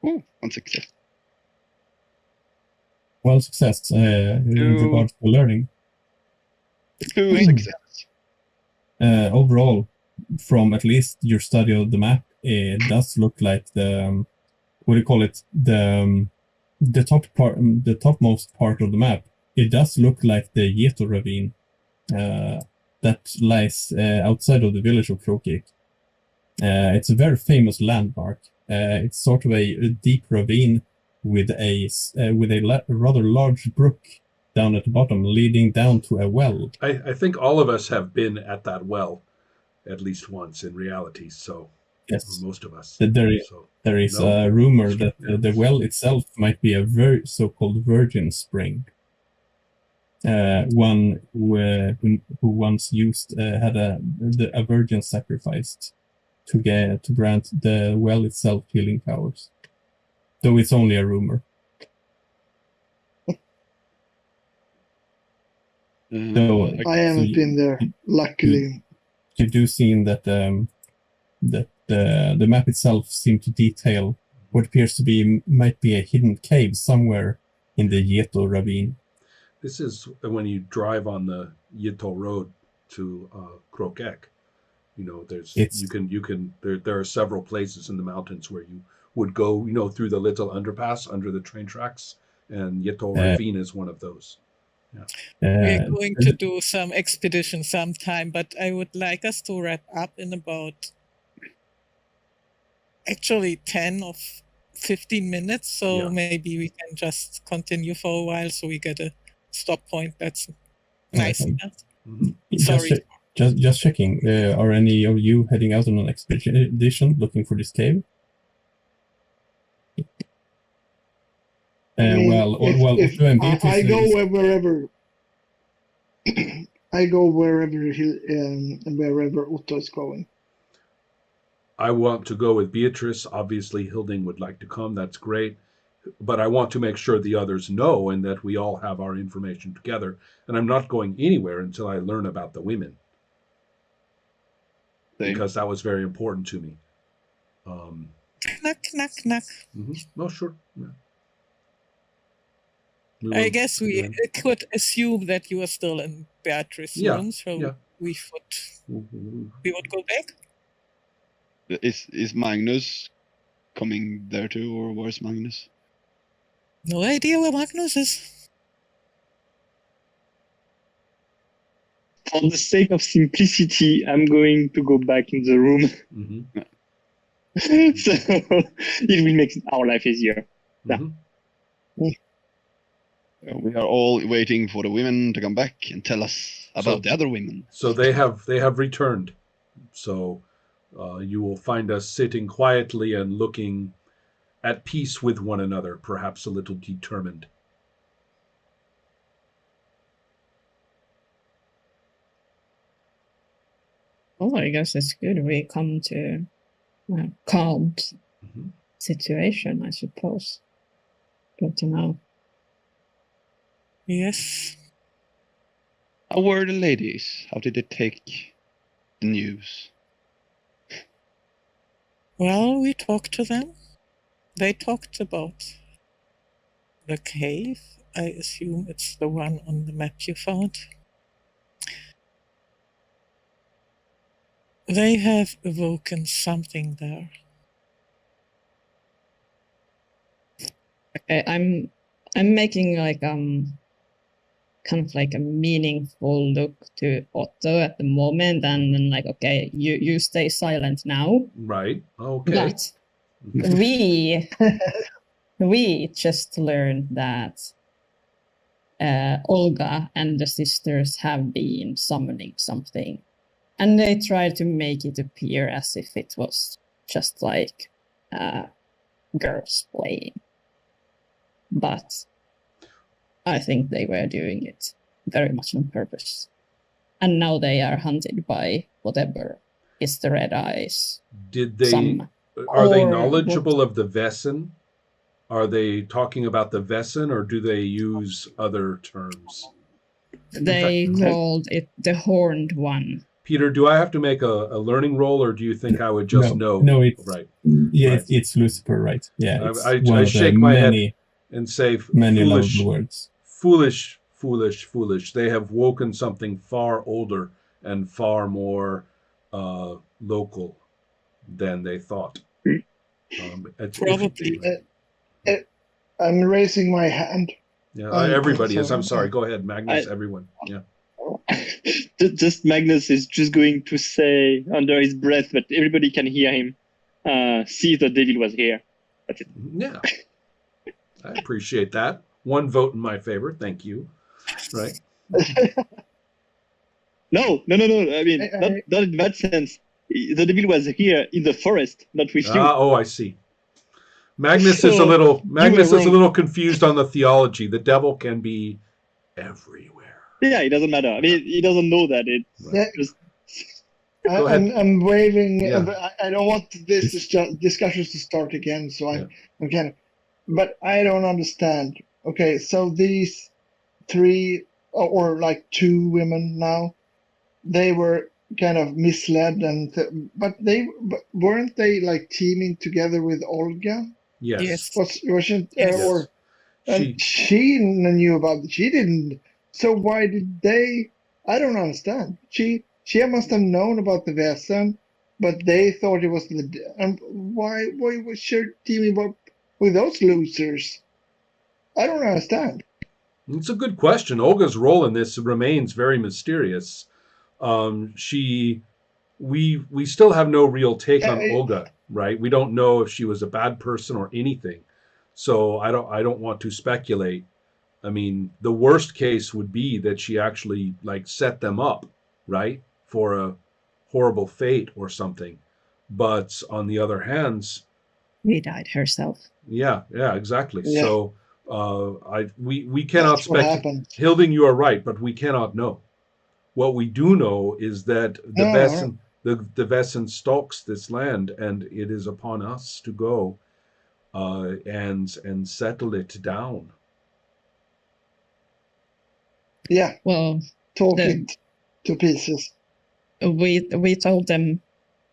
Oh, one success. Well, success in regards to learning. 2 success. Overall, from at least your study of the map, it does look like the what do you call it? The top part, the topmost part of the map. It does look like the Yeto ravine that lies outside of the village of Krokik. It's a very famous landmark. It's sort of a deep ravine with a rather large brook down at the bottom, leading down to a well. I think all of us have been at that well at least once in reality. So yes, most of us. There is a rumor that the well itself might be a so-called virgin spring. One who once had a virgin sacrificed to grant the well itself healing powers, though it's only a rumor. I haven't been there, luckily. You do seem that the map itself seemed to detail what appears to might be a hidden cave somewhere in the Yeto ravine. This is when you drive on the Yeto road to Krokek. You know, there are several places in the mountains where you would go, through the little underpass under the train tracks, and Yeto ravine is one of those. Yeah. We're going to do some expedition sometime, but I would like us to wrap up in about actually 10 or 15 minutes. So maybe we can just continue for a while so we get a stop point. That's nice. Mm-hmm. Sorry. Just checking. Are any of you heading out on an expedition looking for this cave? I go wherever. I go wherever Otto is going. I want to go with Beatrice. Obviously, Hilding would like to come. That's great. But I want to make sure the others know and that we all have our information together. And I'm not going anywhere until I learn about the women. Because that was very important to me. Knock, knock, knock. Mm-hmm. Oh, sure. Yeah. I guess we could assume that you are still in Beatrice's room, so we would go back. Is Magnus coming there too, or where's Magnus? No idea where Magnus is. For the sake of simplicity, I'm going to go back in the room. Mm-hmm. So it will make our life easier. Mm-hmm. We are all waiting for the women to come back and tell us about the other women. So they have returned. So you will find us sitting quietly and looking at peace with one another, perhaps a little determined. Well, I guess it's good we come to a calm situation, I suppose. Good to know. Yes. How were the ladies? How did they take the news? Well, we talked to them. They talked about the cave. I assume it's the one on the map you found. They have awoken something there. Okay, I'm making like kind of like a meaningful look to Otto at the moment, and then like, okay, you stay silent now. Right. Okay. But we just learned that Olga and the sisters have been summoning something, and they tried to make it appear as if it was just like girls playing, but I think they were doing it very much on purpose. And now they are hunted by whatever is the Red Eyes. Are they knowledgeable of the Vaesen? Are they talking about the Vaesen, or do they use other terms? They called it the Horned One. Peter, do I have to make a learning roll, or do you think I would just know? No, it's right. Yeah, right. it's Lucifer, right? Yeah, it's I shake my head and say, many foolish words. Foolish, foolish, foolish. They have woken something far older and far more local than they thought. Probably. I'm raising my hand. Yeah, everybody is. I'm sorry. Go ahead, Magnus. Everyone. Yeah. Just Magnus is just going to say under his breath, but everybody can hear him. See, the devil was here. That's it. Yeah. I appreciate that. One vote in my favor. Thank you. Right. No. I mean, not in that sense. The devil was here in the forest, not with you. Oh, I see. Magnus is a little confused on the theology. The devil can be everywhere. Yeah, it doesn't matter. I mean, he doesn't know that. I'm waving. Yeah. I don't want this discussions to start again, so I'm kind of. But I don't understand. Okay, so these 3 or like 2 women now, they were kind of misled, but weren't they like teaming together with Olga? Yes. Wasn't or she knew about it. She didn't. So why did they? I don't understand. She must have known about the Vaesen, but they thought it was and why was she teaming up with those losers? I don't understand. It's a good question. Olga's role in this remains very mysterious. We still have no real take on Olga, right? We don't know if she was a bad person or anything. So I don't want to speculate. I mean, the worst case would be that she actually like set them up, right, for a horrible fate or something. But on the other hand, she died herself. Yeah, exactly. Yeah. So we cannot speculate. Hilding, you are right, but we cannot know. What we do know is that the Vaesen stalks this land, and it is upon us to go and settle it down. Yeah. Well, talk it to pieces. We told them,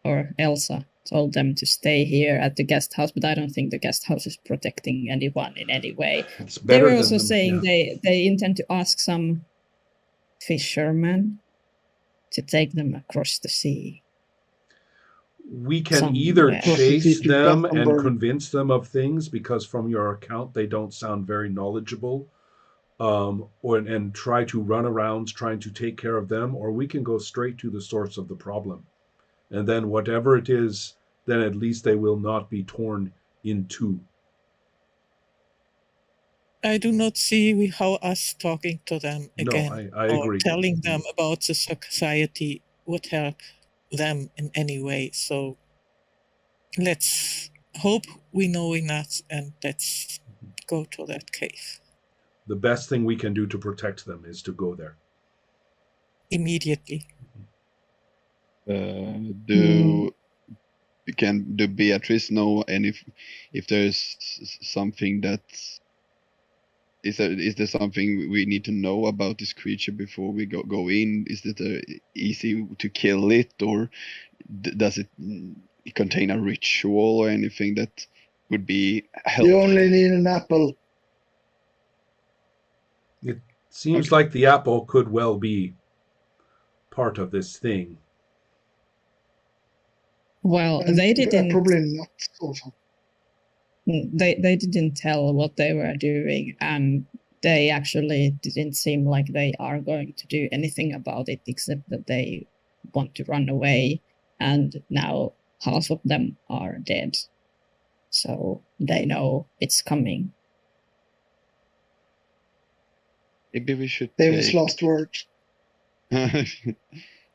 or Elsa told them to stay here at the guest house, but I don't think the guest house is protecting anyone in any way. They were also saying they intend to ask some fishermen to take them across the sea. We can either chase them and convince them of things, because from your account they don't sound very knowledgeable, and try to run around trying to take care of them, or we can go straight to the source of the problem. And then whatever it is, then at least they will not be torn in two. I do not see how us talking to them again I or agree. telling them about the society would help them in any way. So let's hope we know enough and let's go to that cave. The best thing we can do to protect them is to go there. Immediately. Do Beatrice know if there's something that is there something we need to know about this creature before we go in? Is it easy to kill it, or does it contain a ritual or anything that would be helpful? You only need an apple. It seems like the apple could well be part of this thing. Well, they didn't. Probably not. Also. They didn't tell what they were doing, and they actually didn't seem like they are going to do anything about it, except that they want to run away, and now half of them are dead. So they know it's coming. Maybe we should... David's last words.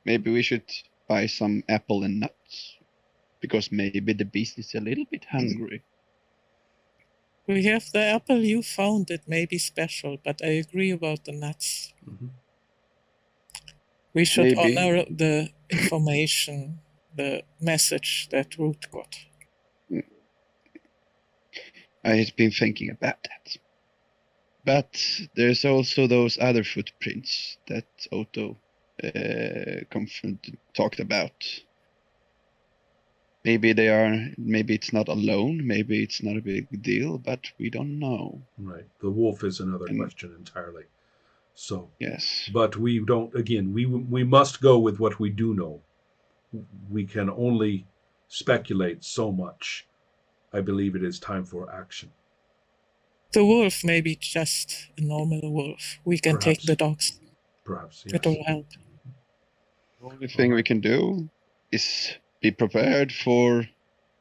Maybe we should buy some apple and nuts, because maybe the beast is a little bit hungry. We have the apple you found. It may be special, but I agree about the nuts. Mm-hmm. We should honor the information, the message that Ruth got. I have been thinking about that. But there's also those other footprints that Otto talked about. Maybe it's not alone, maybe it's not a big deal, but we don't know. Right. The wolf is another question entirely. So yes. But we don't, again, we must go with what we do know. We can only speculate so much. I believe it is time for action. The wolf may be just a normal wolf. We can take the dogs. Perhaps, yes. It will help. The only thing we can do is be prepared for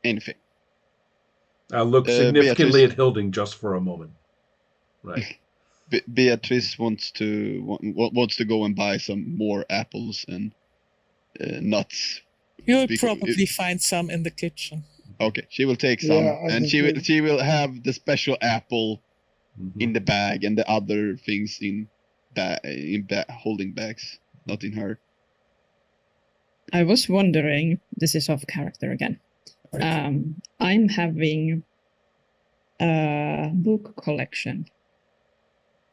anything. I'll look significantly at Hilding just for a moment. Right. Beatrice wants to go and buy some more apples and nuts. You'll probably find some in the kitchen. Okay, she will take some, and she will have the special apple in the bag, and the other things in holding bags, not in her. I was wondering, this is off character again. Right. I'm having a book collection.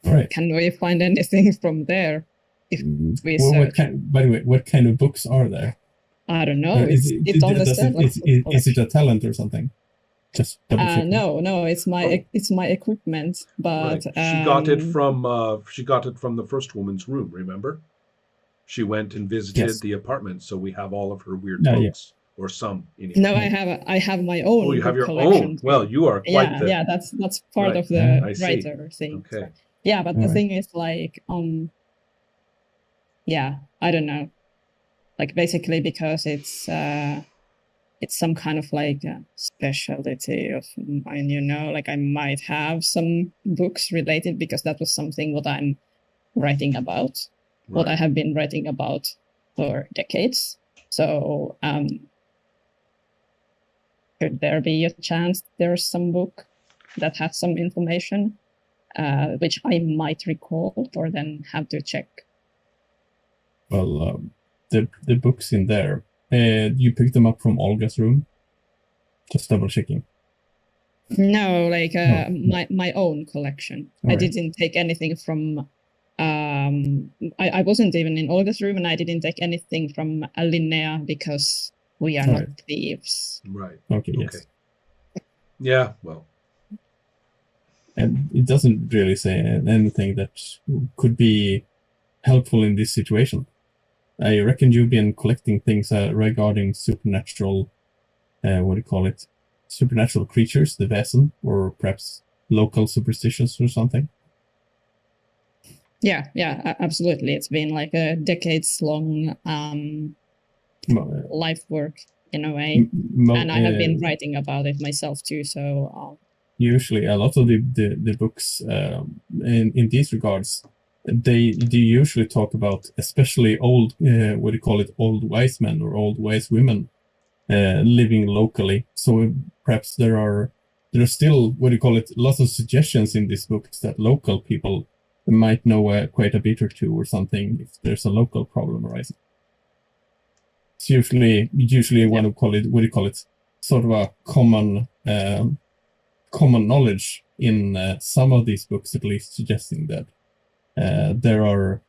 Right. Can we find anything from there? If we search? By the way, what kind of books are there? I don't know. Is it a talent or something? Just no, it's my equipment. But right. She got it from the first woman's room. Remember, she went and visited the apartment, so we have all of her weird books, or some. Anyway. No, I have my own. Oh, you have your collection own. Well, you are quite. That's part of the writer thing. Okay. Yeah, but the thing is, like, I don't know. Like, basically, because it's some kind of like a specialty of mine, you know. Like, I might have some books related because that was something what I'm writing about, what I have been writing about for decades. So, could there be a chance there's some book that has some information, which I might recall or then have to check? Well, the books in there, you picked them up from Olga's room? Just double checking. No, like my own collection. I didn't take anything from. I wasn't even in Olga's room, and I didn't take anything from Linnea because we are not thieves. Right. Okay. Yes. Yeah. Well. And it doesn't really say anything that could be helpful in this situation. I reckon you've been collecting things regarding supernatural, supernatural creatures, the Vaesen, or perhaps local superstitions or something. Yeah, absolutely. It's been like a decades-long life work in a way, and I have been writing about it myself too. So usually, a lot of the books in these regards, they usually talk about, especially old old wise men or old wise women living locally. So perhaps there are still lots of suggestions in these books that local people might know quite a bit or two or something if there's a local problem arising. It's usually one of sort of a common knowledge in some of these books, at least, suggesting that there are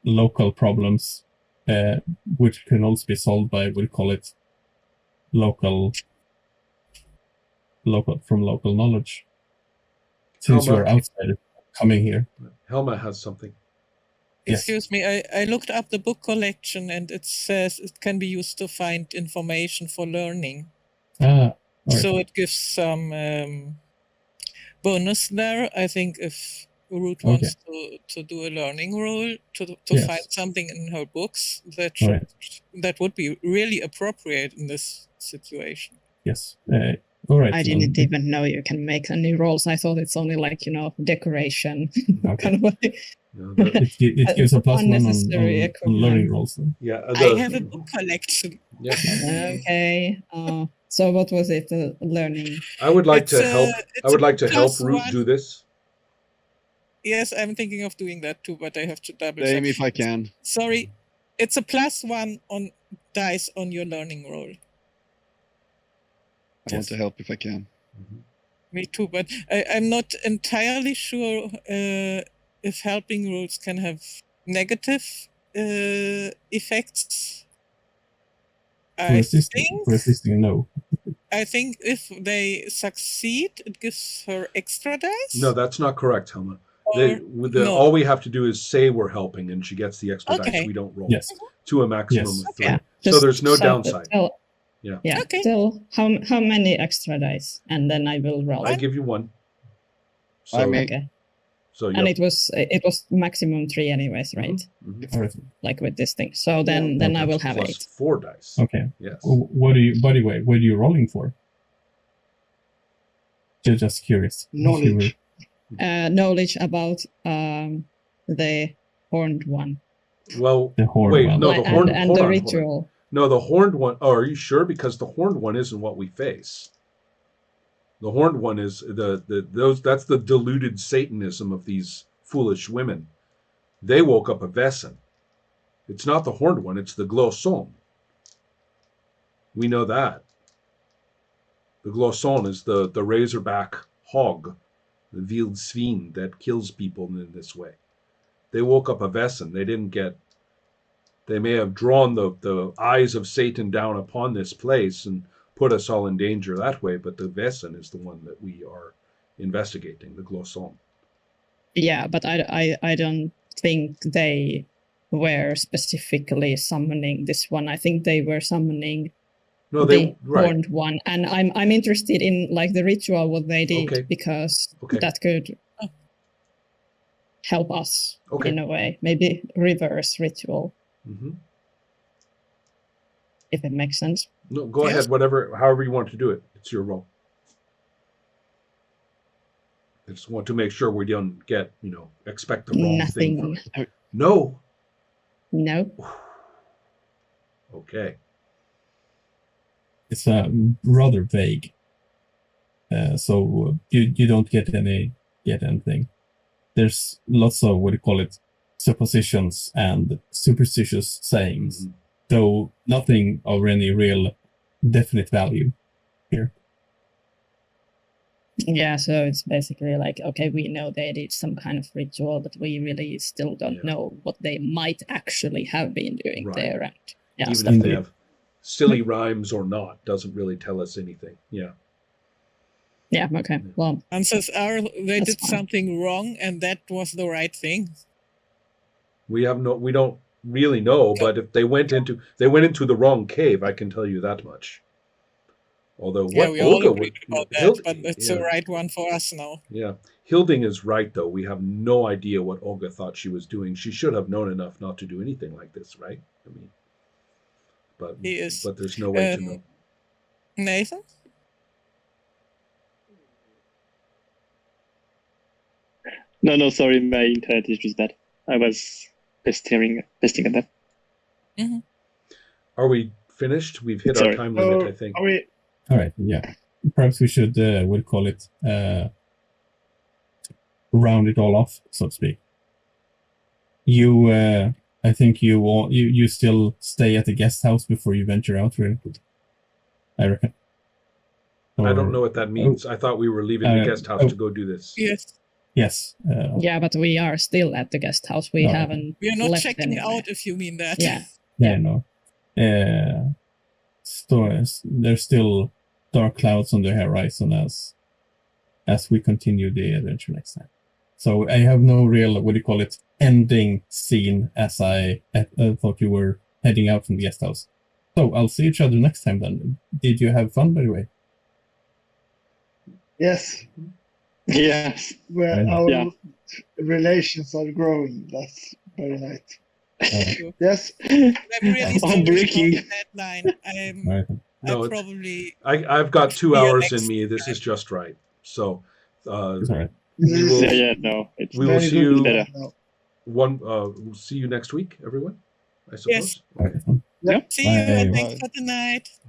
local problems which can also be solved by local knowledge. Since you're outside coming here. Helma has something. Excuse me, I looked up the book collection and it says it can be used to find information for learning. So it gives some bonus there. I think if Ruth wants to do a learning role to find something in her books, that would be really appropriate in this situation. Yes. All right. I didn't even know you can make any rolls. I thought it's only like, decoration. Kind of like it gives a plus one on learning rolls. Then. Yeah. I have a book collection. Yeah. Okay. So what was it? Learning. I would like to help. I would like to help Ruth do this. Yes, I'm thinking of doing that too, but I have to double check. Same if I can. Sorry, it's a +1 on dice on your learning roll. I want to help if I can. Mm-hmm. Me too, but I'm not entirely sure if helping rules can have negative effects. I resisting, no. I think if they succeed, it gives her extra dice. No, that's not correct, Helma. No. All we have to do is say we're helping, and she gets the extra dice. We don't roll. Yes. To a maximum of 3. Yeah. So there's no downside. Yeah. Okay. Still, how many extra dice? And then I will roll. I give you 1. So, Okay. So and it was maximum 3 anyways, right? Mm-hmm. Like with this thing. So then I will have plus 8. 4 dice. Okay. Yes. What are you rolling for? Just curious. Knowledge. Knowledge about the horned one. Well, the horned one. No, the horned and the ritual. No, the horned one. Oh, are you sure? Because the horned one isn't what we face. The horned one is that's the deluded Satanism of these foolish women. They woke up a Vaesen. It's not the horned one, it's the Glosson. We know that. The Glosson is the razorback hog, the wild svin that kills people in this way. They woke up a Vaesen. They may have drawn the eyes of Satan down upon this place and put us all in danger that way, but the Vaesen is the one that we are investigating, the Glosson. Yeah, but I don't think they were specifically summoning this one. I think they were summoning the horned one, and I'm interested in like the ritual what they did because that could help us in a way, maybe reverse ritual. Mm-hmm. If it makes sense. No, go ahead. However you want to do it. It's your role. I just want to make sure we don't expect the wrong thing. No. Okay. It's rather vague. So you don't get anything. There's lots of suppositions and superstitious sayings, though nothing of any real definite value here. Yeah, so it's basically like, okay, we know they did some kind of ritual, but we really still don't know what they might actually have been doing there. And even if they have silly rhymes or not, doesn't really tell us anything. Yeah. Yeah, okay. Well, chances are they did something wrong and that was the right thing. We don't really know, but if they went into the wrong cave, I can tell you that much. Although we all agreed about that, but it's the right one for us now. Yeah. Hilding is right, though. We have no idea what Olga thought she was doing. She should have known enough not to do anything like this, right? I mean, but there's no way to know. Nathan? No, sorry, my internet is just bad. I was testing on that. Mm-hmm. Are we finished? We've hit our time limit, I think. Are we? All right, yeah. Perhaps we should, round it all off, so to speak. You, I think you still stay at the guest house before you venture out, really. I reckon. I don't know what that means. I thought we were leaving the guest house to go do this. Yes. Yeah, but we are still at the guest house. We haven't. We are not left checking anywhere. out, if you mean that. Yeah. No. There's still dark clouds on the horizon as we continue the adventure next time. So I have no real ending scene as I thought you were heading out from the guest house. So I'll see each other next time then. Did you have fun, by the way? Yes. Yes. Where our relations are growing. That's very nice. Yes. I'm really I'm breaking. Deadline. I've got 2 hours in me. This is just right. So we will see you we'll see you next week, everyone, I suppose. Yes. Okay. Yep. See you and thanks for tonight.